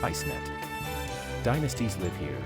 ICENET. Dynasties live here.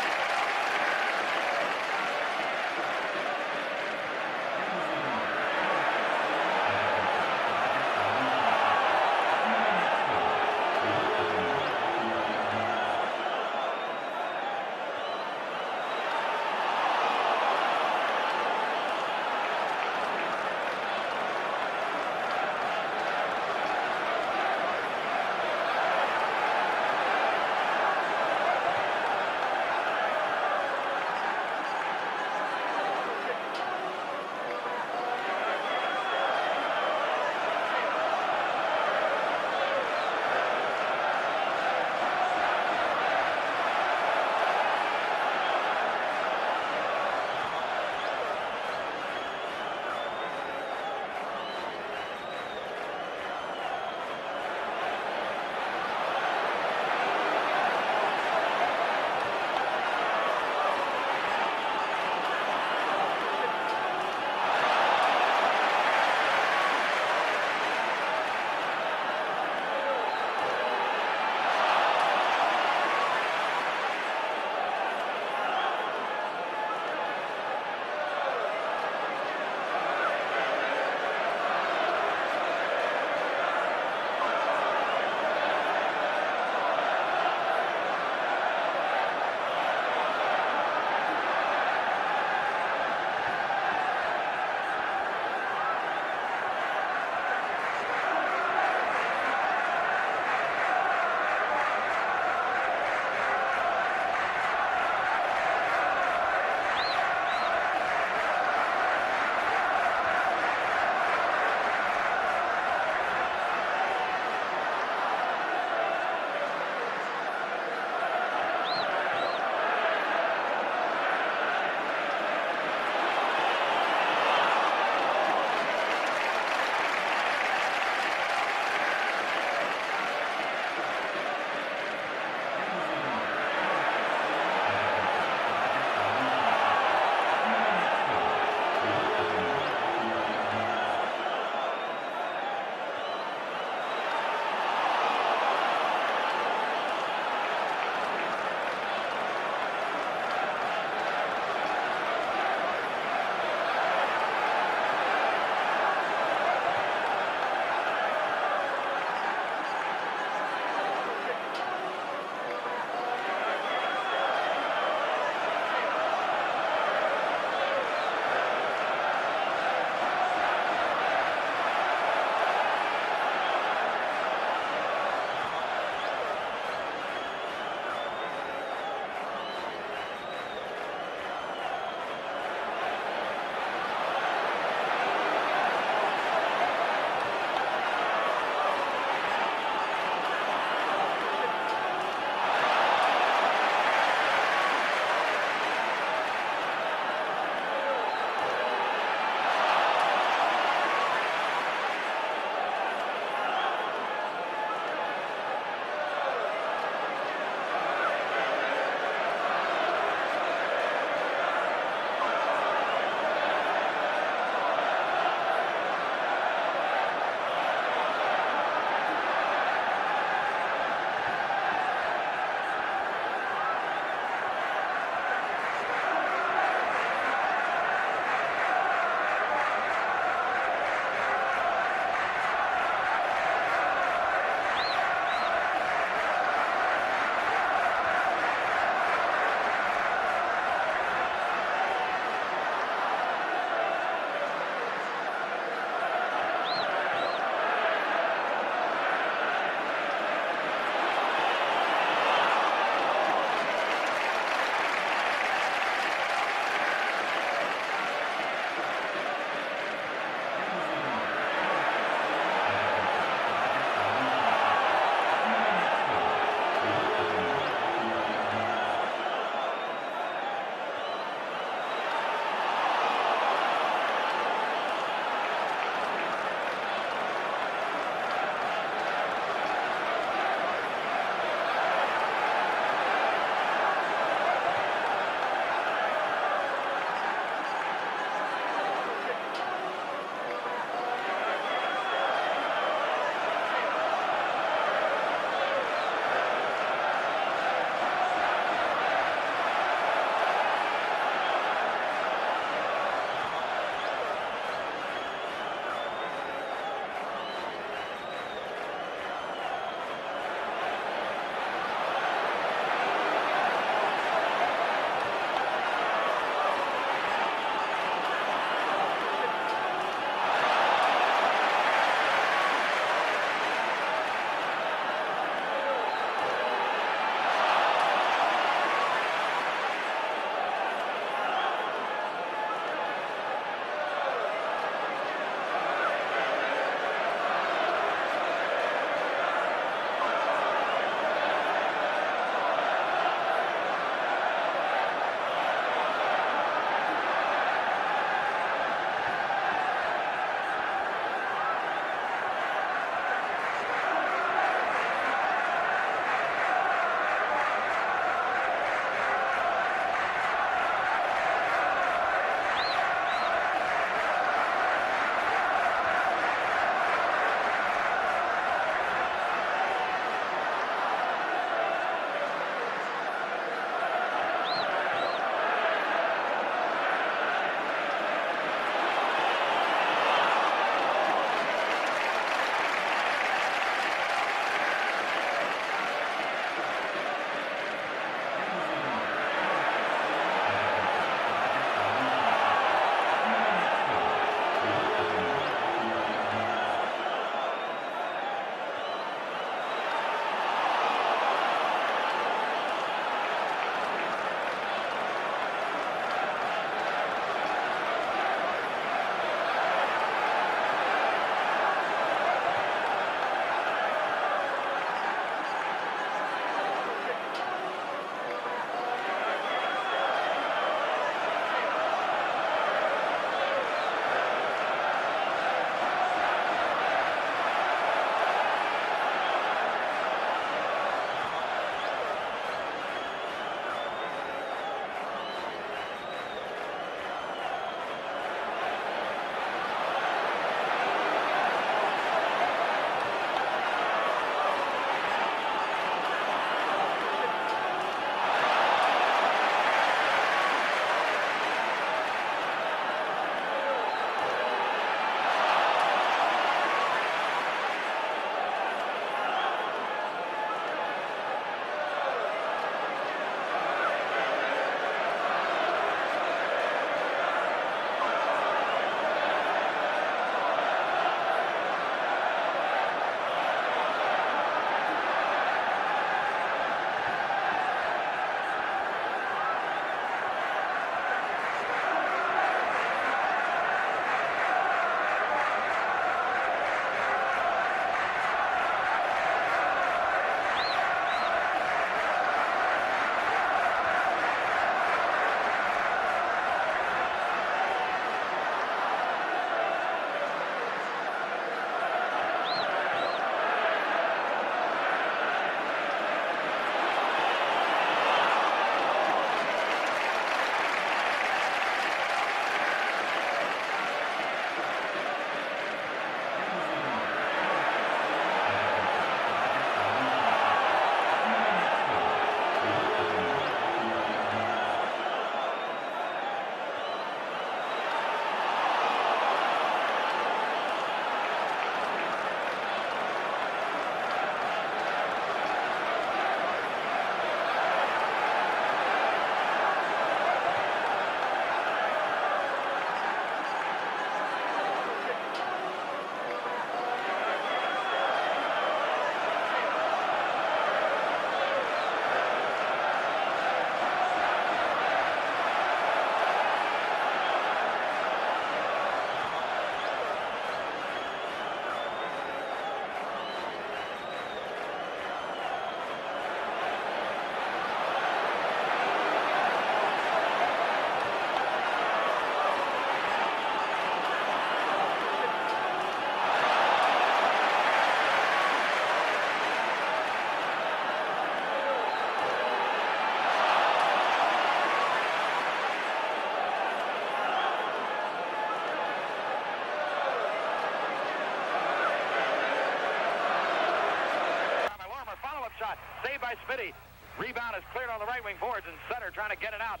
by Smitty. Rebound is cleared on the right wing boards, and Sutter trying to get it out.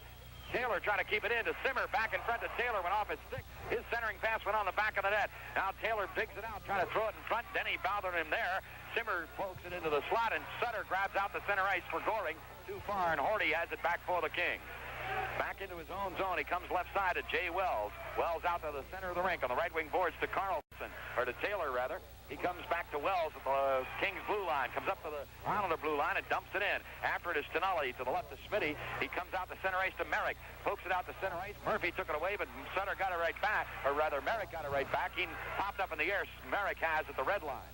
Taylor trying to keep it in to Simmer. Back in front to Taylor. Went off his stick. His centering pass went on the back of the net. Now Taylor digs it out, trying to throw it in front. Denny bothered him there. Simmer pokes it into the slot, and Sutter grabs out the center ice for Goring. Too far, and Horty has it back for the Kings. Back into his own zone. He comes left side to Jay Wells. Wells out to the center of the rink on the right wing boards to Carlson, or to Taylor rather. He comes back to Wells at the Kings blue line, comes up to the Islander blue line and dumps it in. After it is Stanley to the left of Smitty. He comes out to center ice to Merrick, pokes it out to center ice. Murphy took it away, but Sutter got it right back, or rather Merrick got it right back. He popped up in the air. Merrick has at the red line.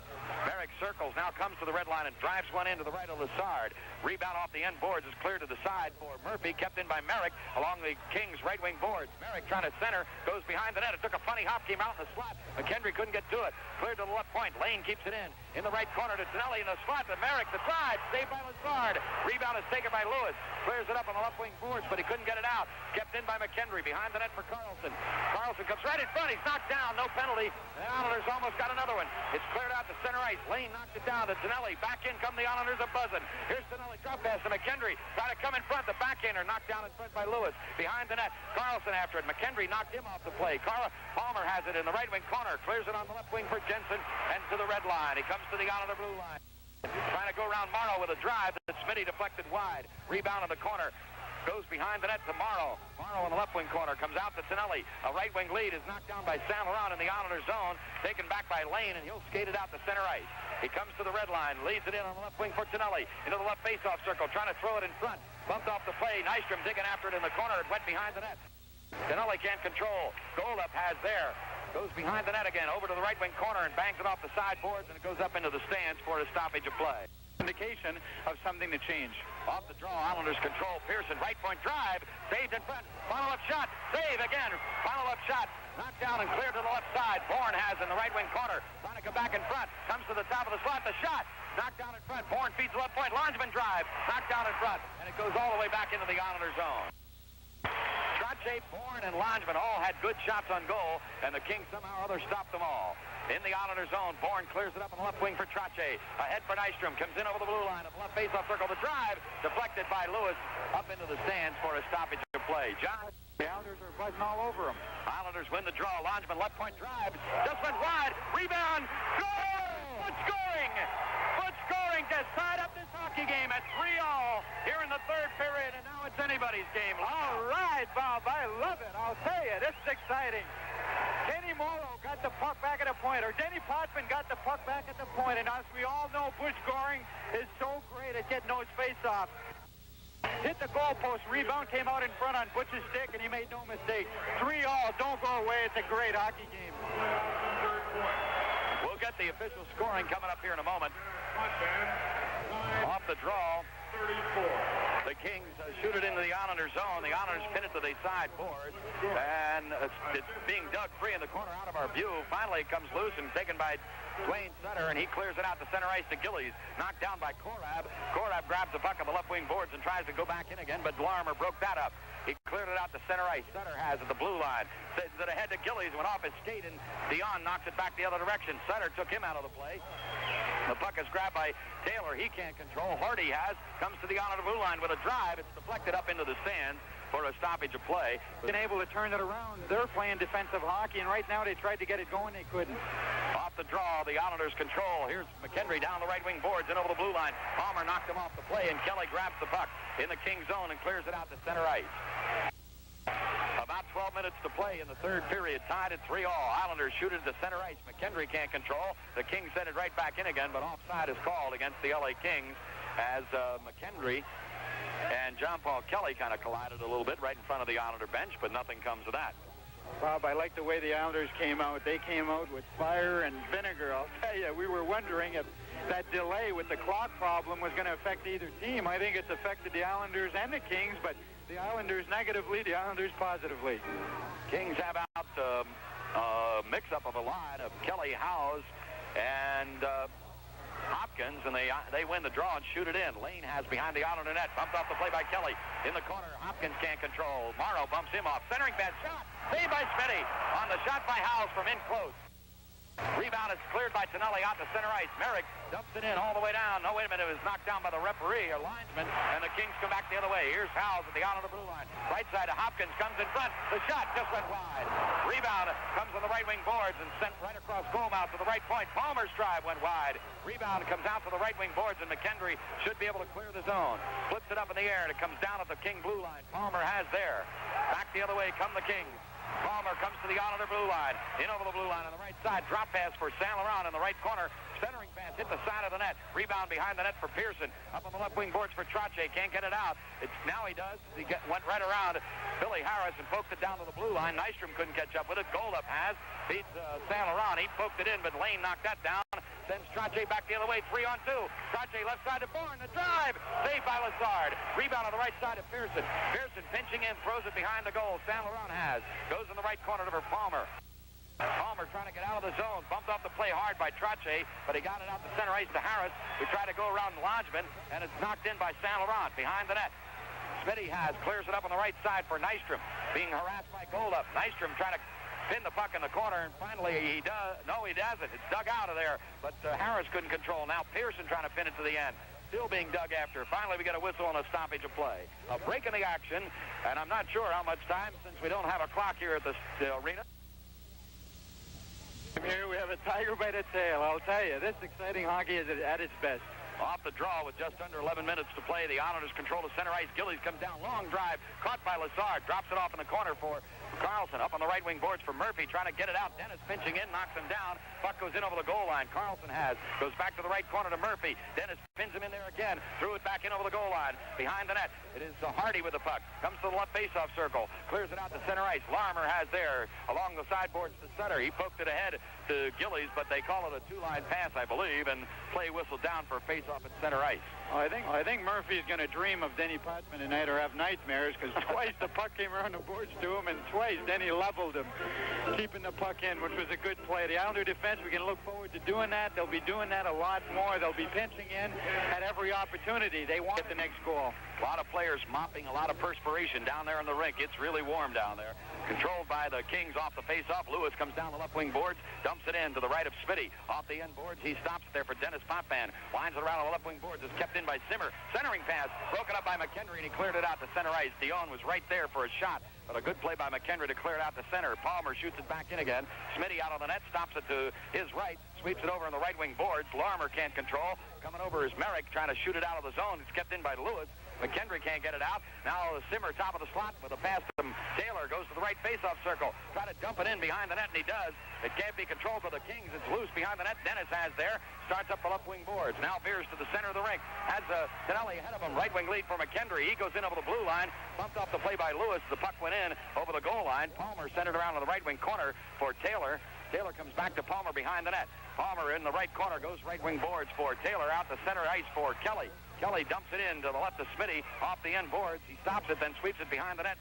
Merrick circles, now comes to the red line and drives one into the right of Lassard. Rebound off the end boards is cleared to the side for Murphy, kept in by Merrick along the Kings right wing boards. Merrick trying to center, goes behind the net. It took a funny hop, came out in the slot. McKendry couldn't get to it. Cleared to the left point. Lane keeps it in the right corner to Tonelli in the slot to Merrick. The drive, saved by Lassard. Rebound is taken by Lewis. Clears it up on the left wing boards, but he couldn't get it out. Kept in by McKendry. Behind the net for Carlson. Carlson comes right in front. He's knocked down. No penalty. The Islanders almost got another one. It's cleared out to center ice. Lane knocks it down to Tonelli. Back in come the Islanders a buzzing. Here's Tonelli. Drop pass to McKendry. Try to come in front. The backhander knocked down in front by Lewis. Behind the net. Carlson after it. McKendry knocked him off the play. Palmer has it in the right wing corner. Clears it on the left wing for Jensen and to the red line. He comes to the Islander blue line. Trying to go around Morrow with a drive that Smitty deflected wide. Rebound in the corner. Goes behind the net to Morrow. Morrow in the left wing corner. Comes out to Tonelli. A right wing lead is knocked down by Saint Laurent in the Islanders zone. Taken back by Lane, and he'll skate it out to center ice. He comes to the red line. Leads it in on the left wing for Tonelli. Into the left faceoff circle. Trying to throw it in front. Bumped off the play. Nystrom digging after it in the corner. It went behind the net. Tonelli can't control. Buildup has there. Goes behind the net again. Over to the right wing corner and bangs it off the sideboards, and it goes up into the stands for a stoppage of play. Indication of something to change. Off the draw, Islanders control. Pearson, right point drive, saved in front. Follow-up shot, save again. Follow-up shot, knocked down and cleared to the left side. Bourne has in the right wing corner. Trying to come back in front. Comes to the top of the slot. The shot, knocked down in front. Bourne feeds the left point. Langeman drive, knocked down in front. And it goes all the way back into the Islander zone. Trache, Bourne, and Langeman all had good shots on goal, and the Kings somehow or other stopped them all. In the Islander zone, Bourne clears it up on the left wing for Trache. Ahead for Nystrom, comes in over the blue line of the left faceoff circle. The drive deflected by Lewis up into the stands for a stoppage of play. John, the Islanders are buzzing all over them. Islanders win the draw. Langeman left point drives, just went wide. Rebound, goal! Foot scoring! Foot scoring to side up this hockey game at 3-all here in the third period, and now it's anybody's game. All right, Bob, I love it. I'll tell you, this is exciting. Denny Morrow got the puck back at the point, or Denny Potvin got the puck back at the point, and as we all know, Bush Goring is so great at getting those face-offs. Hit the goalpost, rebound came out in front on Butch's stick, and he made no mistake. 3-all, don't go away. It's a great hockey game. We'll get the official scoring coming up here in a moment. Off the draw, the Kings shoot it into the Islanders zone. The Islanders pin it to the sideboard, and it's being dug free in the corner out of our view. Finally, it comes loose and taken by Dwayne Sutter, and he clears it out to center ice to Gillies. Knocked down by Korab. Korab grabs the puck on the left wing boards and tries to go back in again, but Larmer broke that up. He cleared it out to center ice. Sutter has at the blue line. Sends it ahead to Gillies. Went off his skate, and Dion knocks it back the other direction. Sutter took him out of the play. The puck is grabbed by Taylor. He can't control. Hardy has. Comes to the Islander blue line with a drive. It's deflected up into the stands for a stoppage of play. Been able to turn it around. They're playing defensive hockey, and right now they tried to get it going. They couldn't. Off the draw, the Islanders control. Here's McKendry down the right wing boards and over the blue line. Palmer knocked him off the play, and Kelly grabs the puck in the King zone and clears it out to center ice. About 12 minutes to play in the third period. Tied at 3-all. Islanders shoot it to center ice. McKendry can't control. The Kings send it right back in again, but offside is called against the LA Kings as McKendry and John Paul Kelly kind of collided a little bit right in front of the Islander bench, but nothing comes of that. Bob, I like the way the Islanders came out. They came out with fire and vinegar. I'll tell you, we were wondering if that delay with the clock problem was going to affect either team. I think it's affected the Islanders and the Kings, but the Islanders negatively, the Islanders positively. Kings have out a mix-up of a line of Kelly, Howes, and Hopkins, and they win the draw and shoot it in. Lane has behind the Islander net. Bumped off the play by Kelly. In the corner, Hopkins can't control. Morrow bumps him off. Centering pass shot. Saved by Smitty on the shot by Howes from in close. Rebound is cleared by Tonelli out to center ice. Merrick dumps it in all the way down. No, wait a minute. It was knocked down by the referee or linesman, and the Kings come back the other way. Here's Howes at the out of the blue line. Right side of Hopkins comes in front. The shot just went wide. Rebound comes on the right wing boards and sent right across goal mouth to the right point. Palmer's drive went wide. Rebound comes out to the right wing boards, and McKendry should be able to clear the zone. Flips it up in the air, and it comes down at the King blue line. Palmer has there. Back the other way come the Kings. Palmer comes to the out of the blue line. In over the blue line on the right side. Drop pass for Saint Laurent in the right corner. Centering pass hit the side of the net. Rebound behind the net for Pearson. Up on the left wing boards for Trache. Can't get it out. Now he does. Went right around Billy Harris and poked it down to the blue line. Nystrom couldn't catch up with it. Buildup has. Beats Saint Laurent. He poked it in, but Lane knocked that down. Sends Trache back the other way. 3-on-2. Trache left side to Bourne. The drive. Saved by Lazard. Rebound on the right side of Pearson. Pearson pinching in. Throws it behind the goal. Saint Laurent has. Goes in the right corner to Palmer. Palmer trying to get out of the zone. Bumped off the play hard by Trache, but he got it out to center ice to Harris, who tried to go around Lodgman, and it's knocked in by Saint Laurent behind the net. Smitty has. Clears it up on the right side for Nystrom. Being harassed by Buildup. Nystrom trying to pin the puck in the corner, and finally he does. No, he doesn't. It's dug out of there, but Harris couldn't control. Now Pearson trying to pin it to the end. Still being dug after. Finally, we get a whistle and a stoppage of play. A break in the action, and I'm not sure how much time since we don't have a clock here at the arena. Here we have a tiger by the tail. I'll tell you, this exciting hockey is at its best. Off the draw with just under 11 minutes to play. The Islanders control the center ice. Gillies comes down. Long drive. Caught by Lazard. Drops it off in the corner for Carlson. Up on the right wing boards for Murphy. Trying to get it out. Dennis pinching in. Knocks him down. Puck goes in over the goal line. Carlson has. Goes back to the right corner to Murphy. Dennis pins him in there again. Threw it back in over the goal line. Behind the net. It is Hardy with the puck. Comes to the left faceoff circle. Clears it out to center ice. Larmer has there. Along the sideboards to center. He poked it ahead to Gillies, but they call it a two-line pass, I believe, and play whistle down for face-off at center ice. Oh, I think Murphy's going to dream of Denny Potvin tonight or have nightmares, because twice the puck came around the boards to him, and twice Denny leveled him, keeping the puck in, which was a good play. The Islander defense, we can look forward to doing that. They'll be doing that a lot more. They'll be pinching in at every opportunity. They want the next goal. A lot of players mopping, a lot of perspiration down there in the rink. It's really warm down there. Controlled by the Kings off the face-off. Lewis comes down the left wing boards, dumps it in to the right of Smitty. Off the end boards, he stops it there for Dennis Potvin. Winds it around on the left wing boards. It's kept in by Simmer. Centering pass, broken up by McKendry, and he cleared it out to center ice. Dion was right there for a shot, but a good play by McKendry to clear it out to center. Palmer shoots it back in again. Smitty out on the net, stops it to his right, sweeps it over on the right wing boards. Larmer can't control. Coming over is Merrick, trying to shoot it out of the zone. It's kept in by Lewis. McKendry can't get it out. Now Simmer top of the slot with a pass to Taylor. Goes to the right faceoff circle. Try to dump it in behind the net, and he does. It can't be controlled for the Kings. It's loose behind the net. Dennis has there. Starts up the left wing boards. Now veers to the center of the rink. Has Tonelli ahead of him. Right wing lead for McKendry. He goes in over the blue line. Bumped off the play by Lewis. The puck went in over the goal line. Palmer centered around on the right wing corner for Taylor. Taylor comes back to Palmer behind the net. Palmer in the right corner goes right wing boards for Taylor. Out to center ice for Kelly. Kelly dumps it in to the left of Smitty. Off the end boards. He stops it, then sweeps it behind the net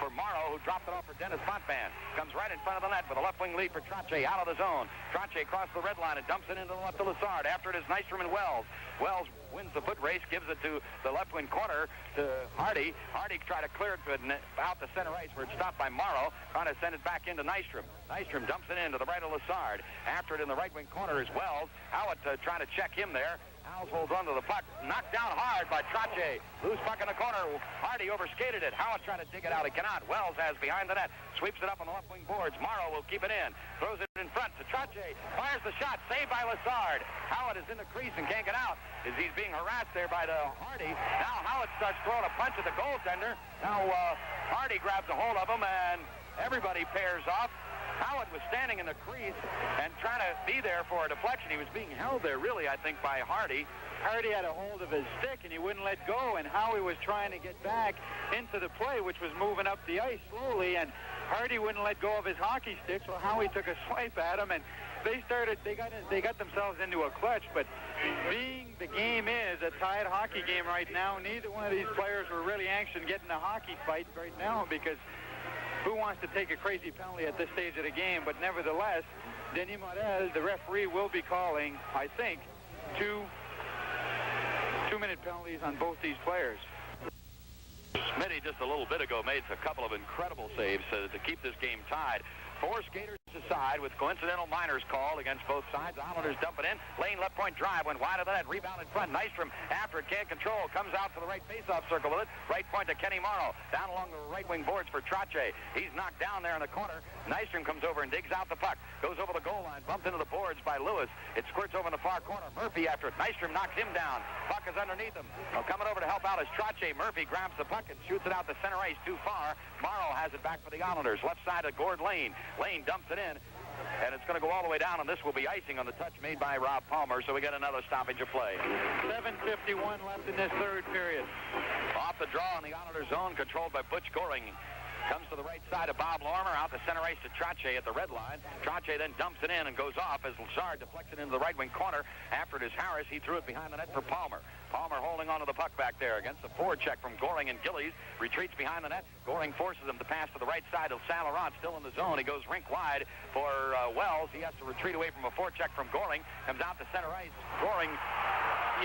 for Morrow, who dropped it off for Dennis Potvin. Comes right in front of the net with a left wing lead for Trache out of the zone. Trache across the red line and dumps it into the left of Lazard. After it is Nystrom and Wells. Wells wins the foot race, gives it to the left wing corner to Hardy. Hardy tried to clear it out to center ice where it's stopped by Morrow, trying to send it back into Nystrom. Nystrom dumps it into the right of Lazard. After it in the right wing corner is Wells. Howitt trying to check him there. Howes holds on to the puck. Knocked down hard by Trache. Loose puck in the corner. Hardy overskated it. Howitt trying to dig it out. He cannot. Wells has behind the net. Sweeps it up on the left wing boards. Morrow will keep it in. Throws it in front to Trache. Fires the shot. Saved by Lazard. Howitt is in the crease and can't get out as he's being harassed there by the Hardy. Now Howitt starts throwing a punch at the goaltender. Now Hardy grabs a hold of him and everybody pairs off. Howitt was standing in the crease and trying to be there for a deflection. He was being held there, really, I think, by Hardy. Hardy had a hold of his stick, and he wouldn't let go, and Howie was trying to get back into the play, which was moving up the ice slowly, and Hardy wouldn't let go of his hockey stick, so Howie took a swipe at him, and they got themselves into a clutch. But being the game is a tied hockey game right now, neither one of these players were really anxious in getting a hockey fight right now, because who wants to take a crazy penalty at this stage of the game? But nevertheless, Denis Morel, the referee, will be calling, I think, two-minute penalties on both these players. Smitty just a little bit ago made a couple of incredible saves to keep this game tied. Four skaters Side with coincidental minors called against both sides. Islanders dump it in. Lane left point drive went wide of the net. Rebound in front. Nystrom after it can't control. Comes out to the right faceoff circle with it. Right point to Kenny Morrow. Down along the right wing boards for Trache. He's knocked down there in the corner. Nystrom comes over and digs out the puck. Goes over the goal line. Bumped into the boards by Lewis. It squirts over in the far corner. Murphy after it. Nystrom knocks him down. Puck is underneath him. Well, coming over to help out is Trache. Murphy grabs the puck and shoots it out to center ice too far. Morrow has it back for the Islanders. Left side of Gord Lane. Lane dumps it in. And it's going to go all the way down, and this will be icing on the touch made by Rob Palmer, so we get another stoppage of play. 7:51 left in this third period. Off the draw in the Islander zone, controlled by Butch Goring. Comes to the right side of Bob Lorimer, out the center ice to Trache at the red line. Trache then dumps it in and goes off as Lazard deflects it into the right wing corner. After it is Harris, he threw it behind the net for Palmer. Palmer holding on to the puck back there against the forecheck from Goring and Gillies. Retreats behind the net. Goring forces him to pass to the right side of Saint Laurent, still in the zone. He goes rink wide for Wells. He has to retreat away from a forecheck from Goring. Comes out to center ice. Goring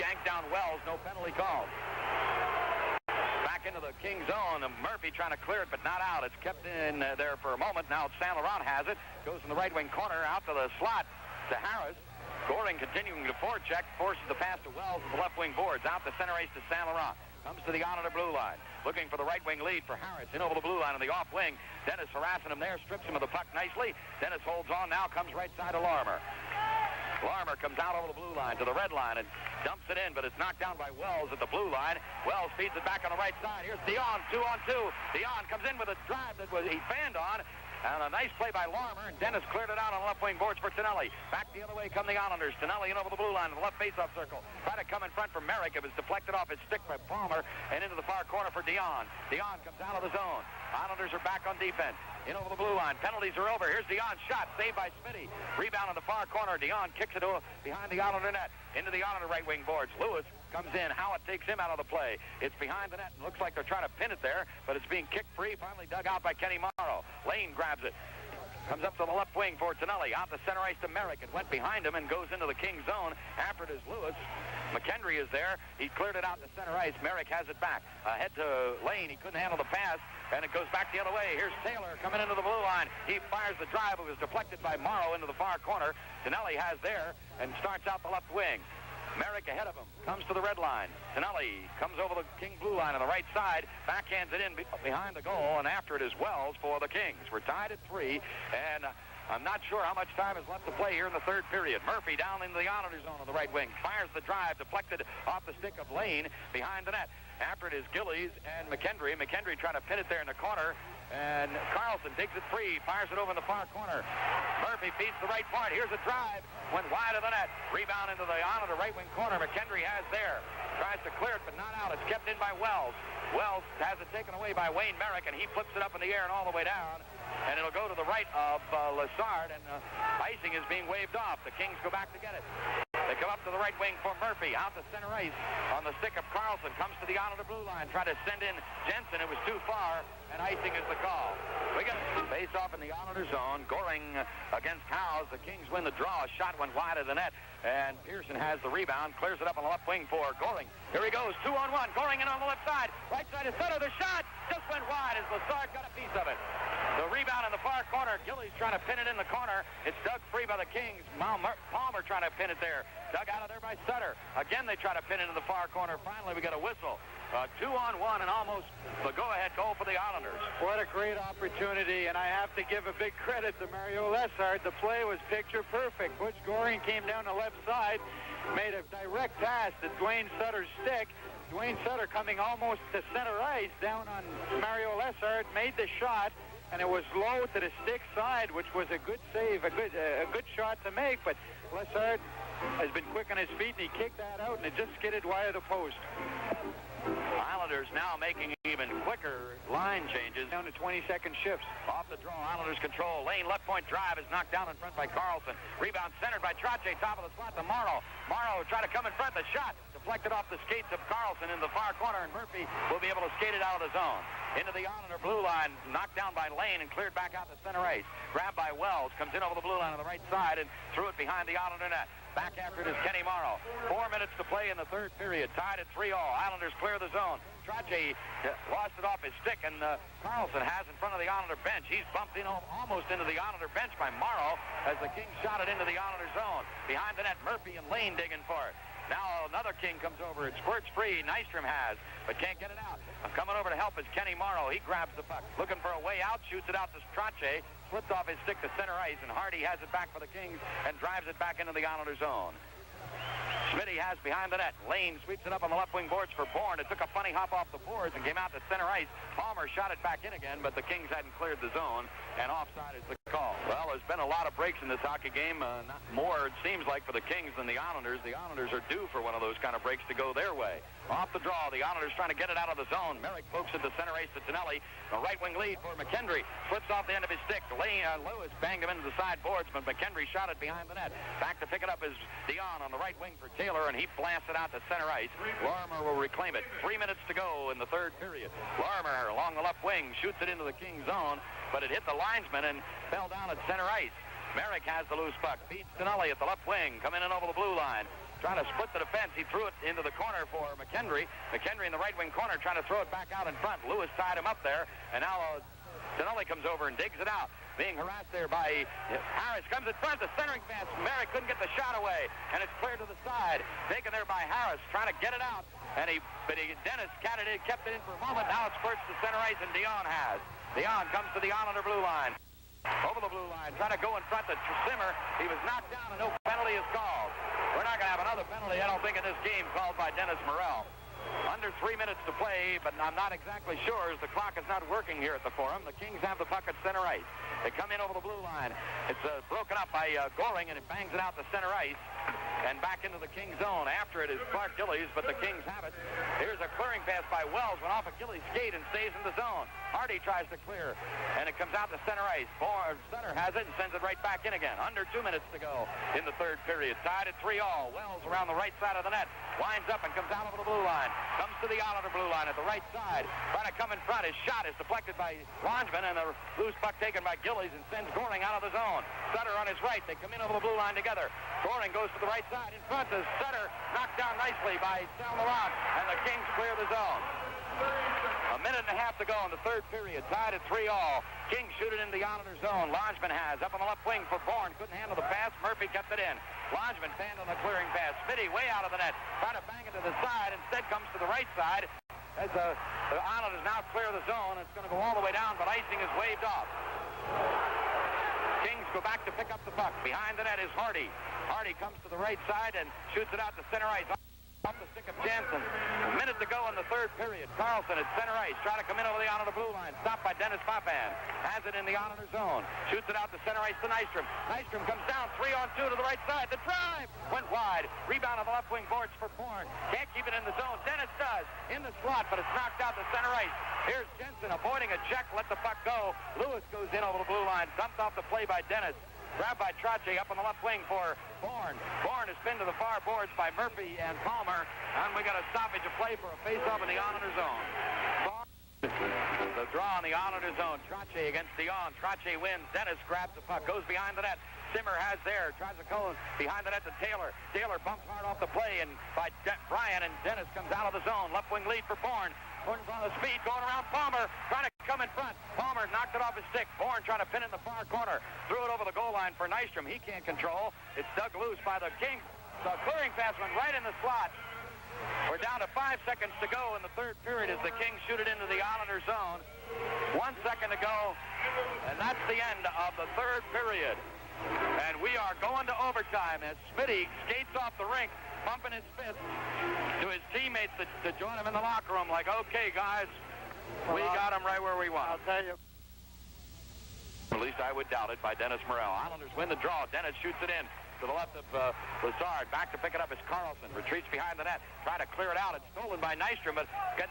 yanked down Wells. No penalty called. Back into the King zone. Murphy trying to clear it, but not out. It's kept in there for a moment. Now Saint Laurent has it. Goes in the right wing corner out to the slot to Harris. Goring continuing to forecheck, forces the pass to Wells at the left wing boards. Out the center ice to Saint Laurent. Comes to the Islander blue line. Looking for the right wing lead for Harris. In over the blue line on the off wing. Dennis harassing him there. Strips him of the puck nicely. Dennis holds on now. Comes right side of Lorimer. Lorimer comes out over the blue line to the red line and dumps it in, but it's knocked down by Wells at the blue line. Wells feeds it back on the right side. Here's Dion, 2-on-2. Dion comes in with a drive that he fanned on. And a nice play by Lorimer, and Dennis cleared it out on the left wing boards for Tonelli. Back the other way come the Islanders. Tonelli in over the blue line in the left faceoff circle. Try to come in front for Merrick. It was deflected off his stick by Palmer and into the far corner for Dion. Dion comes out of the zone. Islanders are back on defense. In over the blue line. Penalties are over. Here's Dion's shot. Saved by Smitty. Rebound in the far corner. Dion kicks it behind the Islander net. Into the Islander right wing boards. Lewis comes in. Howard takes him out of the play. It's behind the net. And looks like they're trying to pin it there, but it's being kicked free. Finally dug out by Kenny Morrow. Lane grabs it. Comes up to the left wing for Tonelli. Out the center ice to Merrick. It went behind him and goes into the King zone. After it is Lewis. McKendry is there. He cleared it out to center ice. Merrick has it back. Ahead to Lane. He couldn't handle the pass. And it goes back the other way. Here's Taylor coming into the blue line. He fires the drive. It was deflected by Morrow into the far corner. Tonelli has there and starts out the left wing. Merrick ahead of him, comes to the red line. Tonelli comes over the King blue line on the right side, backhands it in behind the goal, and after it is Wells for the Kings. We're tied at 3, and I'm not sure how much time is left to play here in the third period. Murphy down into the Islander zone on the right wing, fires the drive, deflected off the stick of Lane behind the net. After it is Gillies and McKendry. McKendry trying to pin it there in the corner. And Carlson digs it free, fires it over in the far corner. Murphy feeds the right point. Here's a drive. Went wide of the net. Rebound into the Islander right wing corner. McKendry has there. Tries to clear it, but not out. It's kept in by Wells. Wells has it taken away by Wayne Merrick, and he flips it up in the air and all the way down. And it'll go to the right of Lazard, and icing is being waved off. The Kings go back to get it. They come up to the right wing for Murphy. Out to center ice on the stick of Carlson. Comes to the Islander blue line. Try to send in Jensen. It was too far, and icing is the call. We got face off in the Islander zone. Goring against Howes. The Kings win the draw. A shot went wide of the net, and Pearson has the rebound. Clears it up on the left wing for Goring. Here he goes. 2-on-1. Goring in on the left side. Right side is center. The shot just went wide as Lazard got a piece of it. The rebound in the far corner. Gillies trying to pin it in the corner. It's dug free by the Kings. Palmer trying to pin it there. Dug out of there by Sutter. Again, they try to pin it in the far corner. Finally, we get a whistle. 2-on-1 and almost the go-ahead goal for the Islanders. What a great opportunity, and I have to give a big credit to Mario Lessard. The play was picture perfect. Butch Goring came down the left side, made a direct pass to Dwayne Sutter's stick. Dwayne Sutter coming almost to center ice down on Mario Lessard, made the shot, and it was low to the stick side, which was a good save, a good shot to make, but Lessard has been quick on his feet, and he kicked that out, and it just skidded wide of the post. Islanders now making even quicker line changes. Down to 20-second shifts. Off the draw, Islanders control. Lane left point drive is knocked down in front by Carlson. Rebound centered by Trache, top of the slot to Morrow. Morrow tried to come in front. The shot deflected off the skates of Carlson in the far corner, and Murphy will be able to skate it out of the zone. Into the Islander blue line, knocked down by Lane and cleared back out to center ice. Grabbed by Wells, comes in over the blue line on the right side and threw it behind the Islander net. Back after it is Kenny Morrow. 4 minutes to play in the third period. Tied at 3-all. Islanders clear the zone. Trache lost it off his stick, and Carlson has in front of the Islander bench. He's bumped in almost into the Islander bench by Morrow as the Kings shot it into the Islander zone. Behind the net, Murphy and Lane digging for it. Now another King comes over. It squirts free. Nystrom has, but can't get it out. Coming over to help is Kenny Morrow. He grabs the puck. Looking for a way out. Shoots it out to Trache. Slips off his stick to center ice, and Hardy has it back for the Kings and drives it back into the Islander zone. Smitty has behind the net. Lane sweeps it up on the left wing boards for Bourne. It took a funny hop off the boards and came out to center ice. Palmer shot it back in again, but the Kings hadn't cleared the zone, and offside is the call. Well, there's been a lot of breaks in this hockey game. Not more, it seems like, for the Kings than the Islanders. The Islanders are due for one of those kind of breaks to go their way. Off the draw, the Islanders trying to get it out of the zone. Merrick pokes it to center ice to Tonelli. A right wing lead for McKendry. Flips off the end of his stick. Lewis banged him into the side boards, but McKendry shot it behind the net. Back to pick it up is Dion on the right wing for Taylor, and he blasts it out to center ice. Larmer will reclaim it. 3 minutes to go in the third period. Larmer along the left wing shoots it into the King zone, but it hit the linesman and fell down at center ice. Merrick has the loose puck. Beats Tonelli at the left wing, coming in over the blue line. Trying to split the defense. He threw it into the corner for McKendry. McKendry in the right wing corner trying to throw it back out in front. Lewis tied him up there, and now Tonelli comes over and digs it out. Being harassed there by Harris. Comes in front, the centering pass. Merrick couldn't get the shot away, and it's cleared to the side. Taken there by Harris, trying to get it out. And Dennis kept it in for a moment. Now it squirts to center ice, and Dion has. Dion comes to the Islander blue line. Over the blue line, trying to go in front to Simmer. He was knocked down, and no penalty is called. We're not going to have another penalty, I don't think, in this game called by Dennis Morrell. Under 3 minutes to play, but I'm not exactly sure as the clock is not working here at the Forum. The Kings have the puck at center ice. They come in over the blue line. It's broken up by Goring, and it bangs it out to center ice and back into the King zone. After it is Clark Gillies, but the Kings have it. Here's a clearing pass by Wells, went off a Gillies skate and stays in the zone. Hardy tries to clear, and it comes out to center ice. Sutter has it and sends it right back in again. Under 2 minutes to go in the third period. Tied at 3-3. Wells around the right side of the net. Winds up and comes out over the blue line. Comes to the Islander blue line at the right side. Trying to come in front. His shot is deflected by Langeman, and the loose puck taken by Gillies and sends Goring out of the zone. Sutter on his right. They come in over the blue line together. Goring goes to the right side in front of Sutter. Knocked down nicely by Saint Laurent, and the Kings clear the zone. A minute and a half to go in the third period. Tied at 3-3. Kings shoot it in the Islander zone. Langeman has up on the left wing for Bourne. Couldn't handle the pass. Murphy kept it in. Langeman fanned on the clearing pass. Smitty way out of the net. Trying to bang it to the side. Instead comes to the right side. As the Islanders now clear the zone. It's going to go all the way down, but icing is waved off. Kings go back to pick up the puck. Behind the net is Hardy. Hardy comes to the right side and shoots it out to center ice. Off the stick of Jansen. A minute to go in the third period. Carlson at center ice. Trying to come in over the Islander blue line. Stopped by Dennis Potvin. Has it in the Islander zone. Shoots it out to center ice to Nystrom. Nystrom comes down 3-on-2 to the right side. The drive went wide. Rebound on the left wing boards for Bourne. Can't keep it in the zone. Dennis does. In the slot, but it's knocked out to center ice. Here's Jensen avoiding a check. Let the puck go. Lewis goes in over the blue line. Dumped off the play by Dennis. Grabbed by Trache up on the left wing for Bourne. Bourne is pinned to the far boards by Murphy and Palmer. And we got a stoppage of play for a face-off in the Islander zone. The draw in the Islander zone. Trache against Dion. Trache wins. Dennis grabs the puck. Goes behind the net. Simmer has there. Tries to go behind the net to Taylor. Taylor bumps hard off the play and by Bryan, and Dennis comes out of the zone. Left wing lead for Bourne. Bourne's on the speed, going around Palmer, trying to come in front. Palmer knocked it off his stick. Bourne trying to pin it in the far corner. Threw it over the goal line for Nystrom. He can't control. It's dug loose by the Kings. The clearing pass went right in the slot. We're down to 5 seconds to go in the third period as the Kings shoot it into the Islander zone. 1 second to go, and that's the end of the third period. And we are going to overtime as Smitty skates off the rink, pumping his fist to his teammates to join him in the locker room like, okay, guys, we got him right where we want. I'll tell you. At least I would doubt it by Dennis Morrell. Islanders win the draw. Dennis shoots it in to the left of Lazard. Back to pick it up is Carlson. Retreats behind the net. Try to clear it out. It's stolen by Nystrom, but gets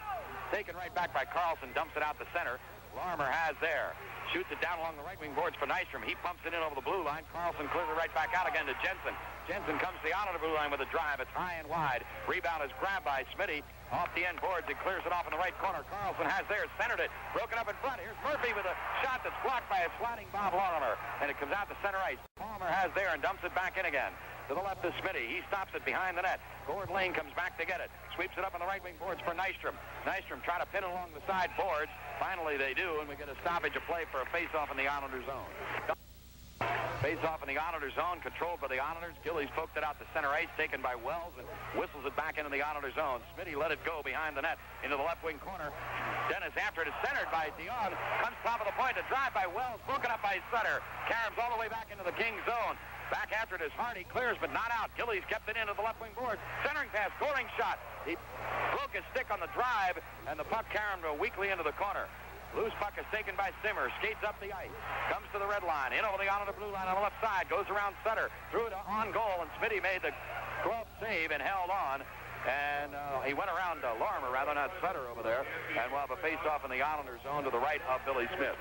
taken right back by Carlson. Dumps it out the center. Larmer has there. Shoots it down along the right wing boards for Nystrom. He pumps it in over the blue line. Carlson clears it right back out again to Jensen. Jensen comes to the out of the blue line with a drive. It's high and wide. Rebound is grabbed by Smitty. Off the end boards, he clears it off in the right corner. Carlson has there, centered it, broken up in front. Here's Murphy with a shot that's blocked by a sliding Bob Lorimer. And it comes out to center ice. Palmer has there and dumps it back in again. To the left is Smitty. He stops it behind the net. Gord Lane comes back to get it. Sweeps it up on the right wing boards for Nystrom. Nystrom trying to pin it along the side boards. Finally they do, and we get a stoppage of play for a face-off in the Islander zone. Face-off in the Islander zone, controlled by the Islanders. Gillies poked it out to center ice, taken by Wells, and whistles it back into the Islander zone. Smitty let it go behind the net into the left wing corner. Dennis after it is centered by Dion. Comes top of the point, a drive by Wells, broken up by Sutter. Carams all the way back into the Kings zone. Back after it is Hardy, clears but not out. Gillies kept it into the left wing board. Centering pass, scoring shot. He broke his stick on the drive, and the puck caromed weakly into the corner. Loose puck is taken by Simmer, skates up the ice, comes to the red line, in over the Islander blue line on the left side, goes around Sutter, threw it on goal, and Smitty made the glove save and held on. And he went around Lorimer, rather not Sutter over there, and we'll have a face-off in the Islander zone to the right of Billy Smith.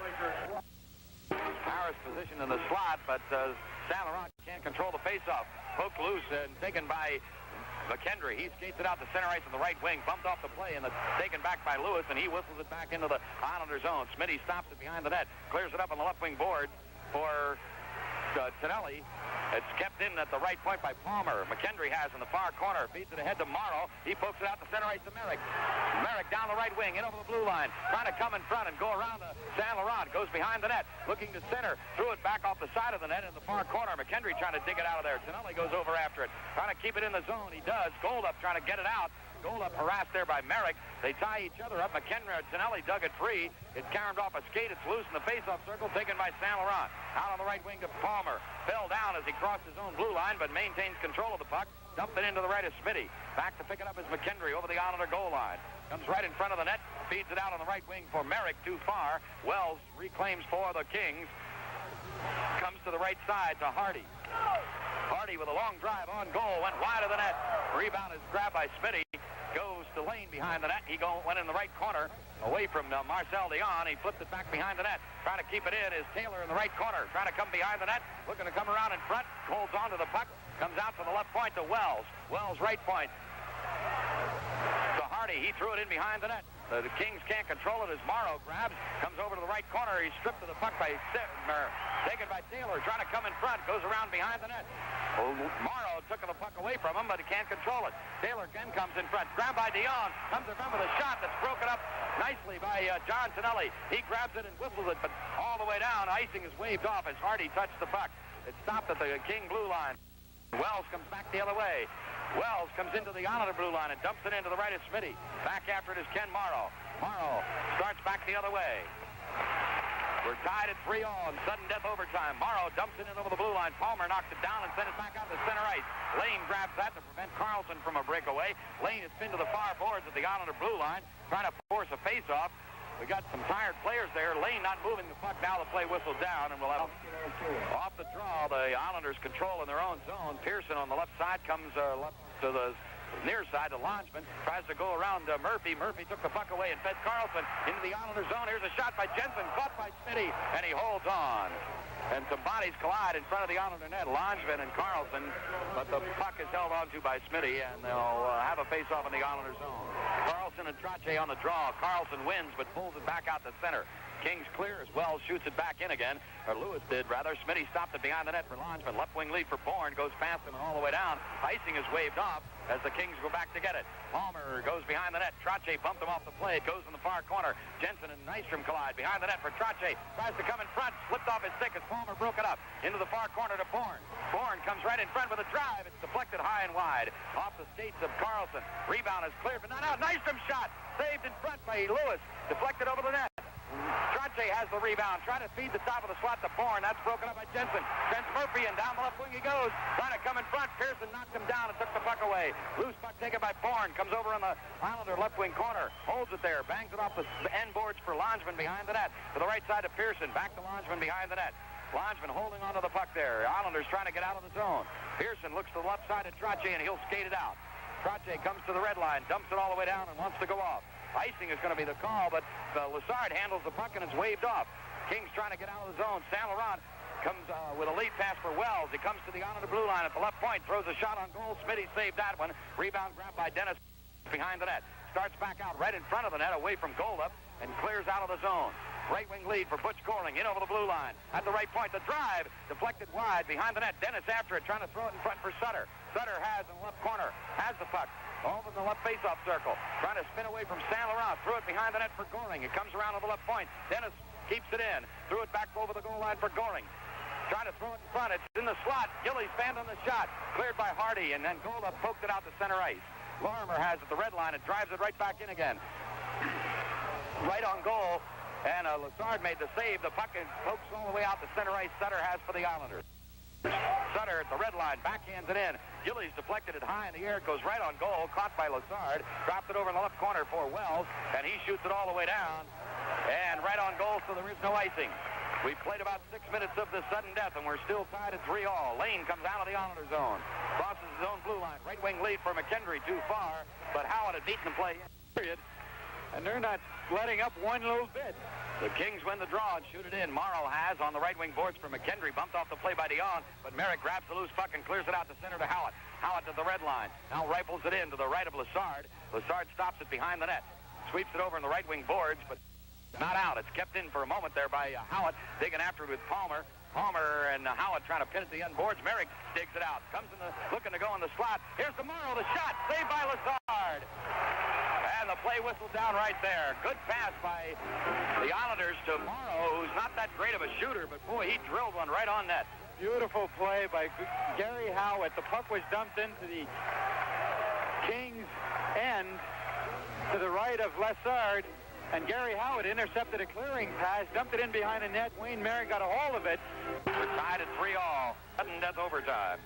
Harris positioned in the slot, but San Laurent can't control the face-off. Poked loose and taken by McKendry. He skates it out to center ice on the right wing, bumped off the play, and taken back by Lewis, and he whistles it back into the Islander zone. Smitty stops it behind the net, clears it up on the left wing board for Tonelli. It's kept in at the right point by Palmer. McKendry has in the far corner, feeds it ahead to Morrow. He pokes it out to center ice to Merrick. Merrick down the right wing, in over the blue line, trying to come in front and go around to San Laurent. Goes behind the net, looking to center, threw it back off the side of the net in the far corner. McKendry trying to dig it out of there. Tonelli goes over after it, trying to keep it in the zone. He does. Gold up trying to get it out. Gold up harassed there by Merrick. They tie each other up. Tonelli dug it free. It caromed off a skate. It's loose in the face-off circle, taken by San Laurent. Out on the right wing to Palmer. Fell down as he crossed his own blue line, but maintains control of the puck. Dumped it into the right of Smitty. Back to pick it up is McKendry over the Islander goal line. Comes right in front of the net. Feeds it out on the right wing for Merrick, too far. Wells reclaims for the Kings. Comes to the right side to Hardy. Hardy with a long drive on goal. Went wide of the net. Rebound is grabbed by Smitty. Goes to Lane behind the net. He went in the right corner away from Marcel Dion. He flipped it back behind the net. Trying to keep it in is Taylor in the right corner. Trying to come behind the net. Looking to come around in front. Holds on to the puck. Comes out to the left point to Wells. Wells right point to Hardy. He threw it in behind the net. The Kings can't control it as Morrow grabs. Comes over to the right corner. He's stripped of the puck by Simmer. Taken by Taylor. Trying to come in front. Goes around behind the net. Morrow took the puck away from him, but he can't control it. Taylor again comes in front. Grabbed by Dion. Comes in front with a shot that's broken up nicely by John Tonelli. He grabs it and whistles it, but all the way down. Icing is waved off as Hardy touched the puck. It stopped at the King blue line. Wells comes back the other way. Wells comes into the Islander blue line and dumps it into the right of Smitty. Back after it is Ken Morrow. Morrow starts back the other way. We're tied at 3-all in sudden death overtime. Morrow dumps it in over the blue line. Palmer knocks it down and sends it back out to center ice. Lane grabs that to prevent Carlson from a breakaway. Lane is pinned to the far boards at the Islander blue line, trying to force a face-off. We got some tired players there. Lane not moving the puck. Now the play whistled down, and we'll have off the draw. The Islanders control in their own zone. Pearson on the left side comes left to the near side to Launchman. Tries to go around Murphy. Murphy took the puck away and fed Carlson into the Islander zone. Here's a shot by Jensen, caught by Smitty, and he holds on. And some bodies collide in front of the Islander net, Launchman and Carlson, but the puck is held onto by Smitty, and they'll have a face-off in the Islander zone. Carlson and Trache on the draw. Carlson wins, but pulls it back out to center. Kings clear as well, shoots it back in again, or Lewis did rather. Smitty stopped it behind the net for Launchman. Left wing lead for Bourne, goes past him and all the way down. Icing is waved off as the Kings go back to get it. Palmer goes behind the net. Trache bumped him off the play. It goes in the far corner. Jensen and Nystrom collide behind the net for Trache. Tries to come in front, slipped off his stick as Palmer broke it up into the far corner to Bourne. Bourne comes right in front with a drive. It's deflected high and wide off the skates of Carlson. Rebound is cleared, but not out. Nystrom shot saved in front by Lewis. Deflected over the net. Trache has the rebound, trying to feed the top of the slot to Bourne. That's broken up by Jensen. Sends Murphy, and down the left wing he goes. Trying to come in front. Pearson knocked him down and took the puck away. Loose puck taken by Bourne. Comes over on the Islander left wing corner. Holds it there. Bangs it off the end boards for Launchman behind the net. To the right side of Pearson. Back to Launchman behind the net. Launchman holding onto the puck there. Islanders trying to get out of the zone. Pearson looks to the left side of Trache, and he'll skate it out. Trache comes to the red line, dumps it all the way down, and wants to go off. Icing is going to be the call, but Lessard handles the puck and it's waved off. Kings trying to get out of the zone. San Laurent comes with a lead pass for Wells. He comes to the Islander blue line at the left point, throws a shot on goal. Smitty saved that one. Rebound grabbed by Dennis behind the net. Starts back out right in front of the net away from Goldup and clears out of the zone. Right wing lead for Butch Goring. In over the blue line. At the right point, the drive. Deflected wide. Behind the net. Dennis after it. Trying to throw it in front for Sutter. Sutter has in the left corner. Has the puck. Over the left face-off circle. Trying to spin away from Saint Laurent. Threw it behind the net for Goring. It comes around over the left point. Dennis keeps it in. Threw it back over the goal line for Goring. Trying to throw it in front. It's in the slot. Gillies banned on the shot. Cleared by Hardy. And then Golda poked it out to center ice. Lorimer has it, the red line, and drives it right back in again. Right on goal, and Lazard made the save. The puck pokes all the way out to center ice. Sutter has for the Islanders. Sutter at the red line, backhands it in. Gillies deflected it high in the air. It goes right on goal, caught by Lazard. Dropped it over in the left corner for Wells, and he shoots it all the way down. And right on goal, so there is no icing. We've played about 6 minutes of this sudden death, and we're still tied at 3-all. Lane comes out of the Islander zone. Crosses his own blue line. Right wing lead for McKendry, too far. But Howard had beaten the play, period. And they're not letting up one little bit. The Kings win the draw and shoot it in. Morrow has on the right wing boards for McKendry. Bumped off the play by Dion, but Merrick grabs the loose puck and clears it out to center to Howard. Howard to the red line. Now rifles it in to the right of Lazard. Lazard stops it behind the net. Sweeps it over in the right wing boards, but not out. It's kept in for a moment there by Howard, digging after it with Palmer. Palmer and Howard trying to pin it to the end boards. Merrick digs it out. Comes in looking to go in the slot. Here's the Morrow, the shot, saved by Lazard. And the play whistled down right there. Good pass by the Islanders to Morrow, who's not that great of a shooter, but boy, he drilled one right on net. Beautiful play by Gary Howard. The puck was dumped into the Kings' end to the right of Lazard. And Gary Howard intercepted a clearing pass, dumped it in behind the net. Wayne Merrick got a hold of it. We're tied at 3-all. Sudden death overtime.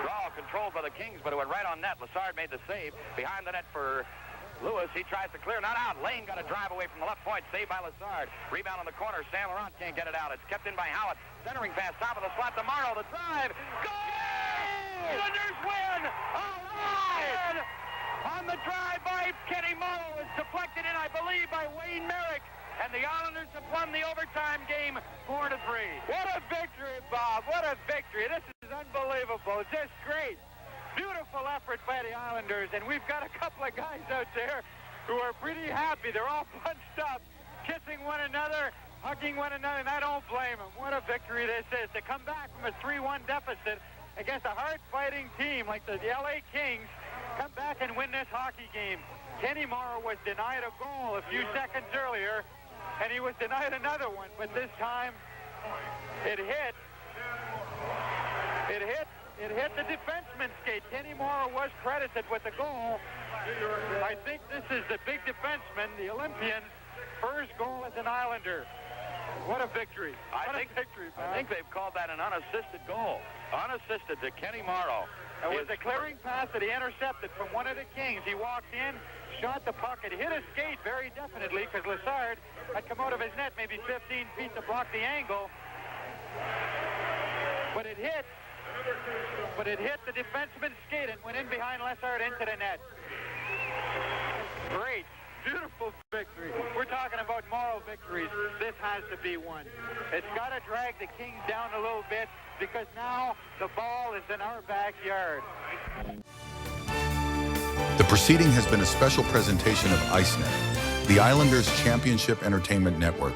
Draw controlled by the Kings, but it went right on net. Lazard made the save. Behind the net for Lewis. He tries to clear. Not out. Lane got a drive away from the left point. Saved by Lazard. Rebound on the corner. Saint Laurent can't get it out. It's kept in by Howard. Centering pass. Top of the slot to Morrow. The drive. Goal! Islanders win! All right! On the drive by Kenny Morrow is deflected in, I believe, by Wayne Merrick. And the Islanders have won the overtime game 4-3. What a victory, Bob. What a victory. This is unbelievable. Just great. Beautiful effort by the Islanders. And we've got a couple of guys out there who are pretty happy. They're all bunched up, kissing one another, hugging one another, and I don't blame them. What a victory this is. To come back from a 3-1 deficit against a hard-fighting team like the LA Kings, come back and win this hockey game. Kenny Morrow was denied a goal a few seconds earlier, and he was denied another one, but this time it hit the defenseman's skate. Kenny Morrow was credited with the goal. I think this is the big defenseman, the Olympian, first goal as an Islander. What a victory. I think they've called that an unassisted goal. Unassisted to Kenny Morrow. It was a clearing pass that he intercepted from one of the Kings. He walked in, shot the puck. It hit his skate very definitely because Lazard had come out of his net maybe 15 feet to block the angle. But it hit the defenseman's skate and went in behind Lazard into the net. Great. Beautiful victory. We're talking about moral victories. This has to be one. It's got to drag the Kings down a little bit because now the ball is in our backyard. The proceeding has been a special presentation of ICENET, the Islanders Championship Entertainment Network.